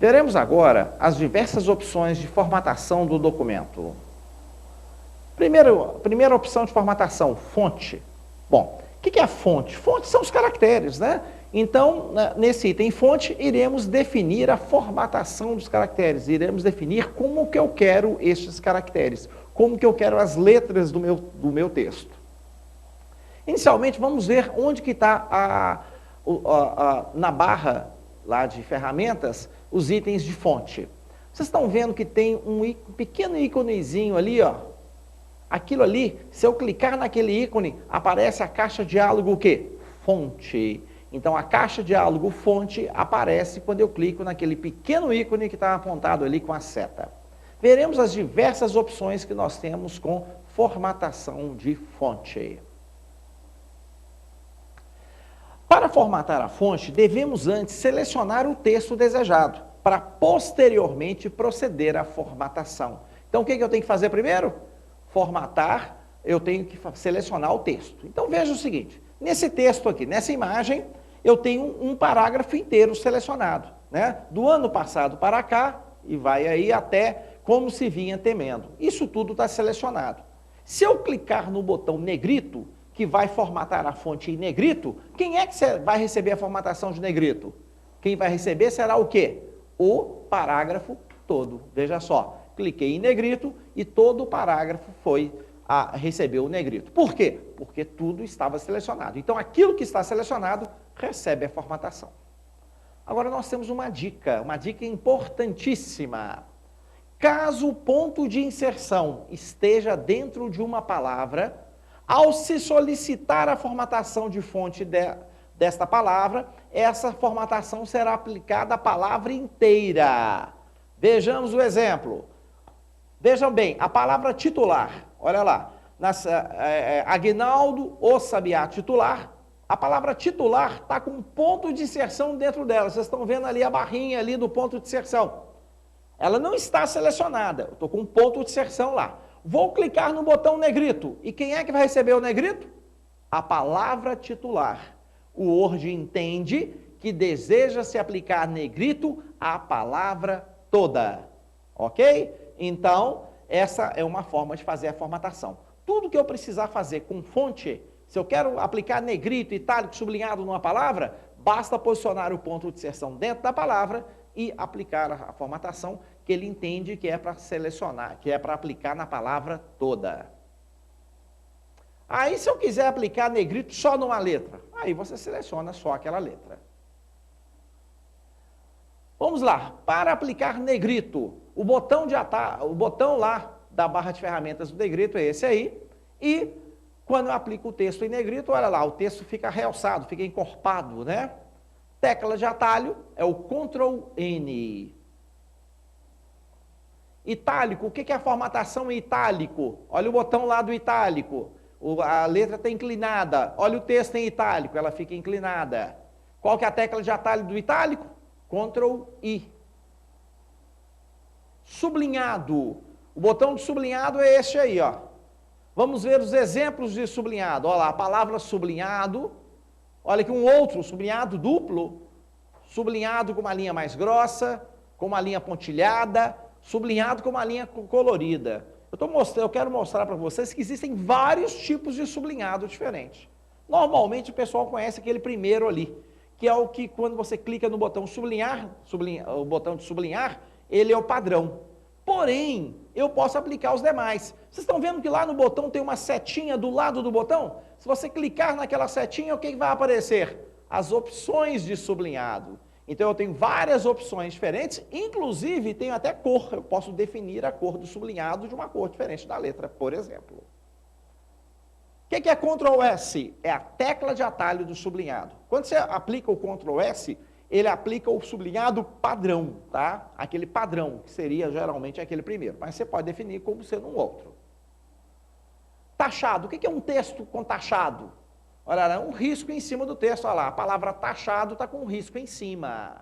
Veremos agora as diversas opções de formatação do documento. Primeira opção de formatação, fonte. Bom, o que é a fonte? Fonte são os caracteres, né? Então, nesse item fonte, iremos definir a formatação dos caracteres, iremos definir como que eu quero estes caracteres, como que eu quero as letras do meu texto. Inicialmente, vamos ver onde que está na barra lá de ferramentas, os itens de fonte. Vocês estão vendo que tem um pequeno íconezinho ali, ó. Aquilo ali, se eu clicar naquele ícone, aparece a caixa diálogo o quê? Fonte. Então, a caixa diálogo fonte aparece quando eu clico naquele pequeno ícone que está apontado ali com a seta. Veremos as diversas opções que nós temos com formatação de fonte. Para formatar a fonte, devemos antes selecionar o texto desejado, para posteriormente proceder à formatação. Então, o que eu tenho que fazer primeiro? Formatar, eu tenho que selecionar o texto. Então, veja o seguinte, nesse texto aqui, nessa imagem, eu tenho um parágrafo inteiro selecionado, né? Do ano passado para cá, e vai aí até como se vinha temendo. Isso tudo está selecionado. Se eu clicar no botão negrito, que vai formatar a fonte em negrito, quem é que vai receber a formatação de negrito? Quem vai receber será o quê? O parágrafo todo. Veja só, cliquei em negrito e todo o parágrafo recebeu o negrito. Por quê? Porque tudo estava selecionado. Então, aquilo que está selecionado recebe a formatação. Agora, nós temos uma dica importantíssima. Caso o ponto de inserção esteja dentro de uma palavra, ao se solicitar a formatação de fonte desta palavra, essa formatação será aplicada à palavra inteira. Vejamos o exemplo. Vejam bem, a palavra titular, olha lá, Aguinaldo, o Sabiá titular, a palavra titular está com um ponto de inserção dentro dela. Vocês estão vendo ali a barrinha ali do ponto de inserção. Ela não está selecionada, eu estou com um ponto de inserção lá. Vou clicar no botão negrito. E quem é que vai receber o negrito? A palavra titular. O Word entende que deseja se aplicar negrito à palavra toda. Ok? Então, essa é uma forma de fazer a formatação. Tudo que eu precisar fazer com fonte, se eu quero aplicar negrito, itálico, sublinhado numa palavra, basta posicionar o ponto de inserção dentro da palavra e aplicar a formatação que ele entende que é para selecionar, que é para aplicar na palavra toda. Aí, se eu quiser aplicar negrito só numa letra, aí você seleciona só aquela letra. Vamos lá, para aplicar negrito, o botão lá da barra de ferramentas do negrito é esse aí, e quando eu aplico o texto em negrito, olha lá, o texto fica realçado, fica encorpado, né? Tecla de atalho é o Ctrl N. Itálico, o que é a formatação em itálico? Olha o botão lá do itálico. A letra está inclinada. Olha o texto em itálico, ela fica inclinada. Qual que é a tecla de atalho do itálico? Ctrl I. Sublinhado. O botão de sublinhado é este aí, ó. Vamos ver os exemplos de sublinhado. Olha lá, a palavra sublinhado. Olha aqui um outro, sublinhado duplo. Sublinhado com uma linha mais grossa, com uma linha pontilhada, sublinhado com uma linha colorida. Eu quero mostrar para vocês que existem vários tipos de sublinhado diferentes. Normalmente o pessoal conhece aquele primeiro ali, que é o que quando você clica no botão sublinhar, o botão de sublinhar, ele é o padrão. Porém, eu posso aplicar os demais. Vocês estão vendo que lá no botão tem uma setinha do lado do botão? Se você clicar naquela setinha, o que vai aparecer? As opções de sublinhado. Então, eu tenho várias opções diferentes, inclusive tenho até cor. Eu posso definir a cor do sublinhado de uma cor diferente da letra, por exemplo. O que é Ctrl S? É a tecla de atalho do sublinhado. Quando você aplica o Ctrl S, ele aplica o sublinhado padrão, tá? Aquele padrão, que seria geralmente aquele primeiro. Mas você pode definir como sendo um outro. Taxado. O que é um texto com taxado? Olha lá, um risco em cima do texto, olha lá, a palavra taxado está com um risco em cima.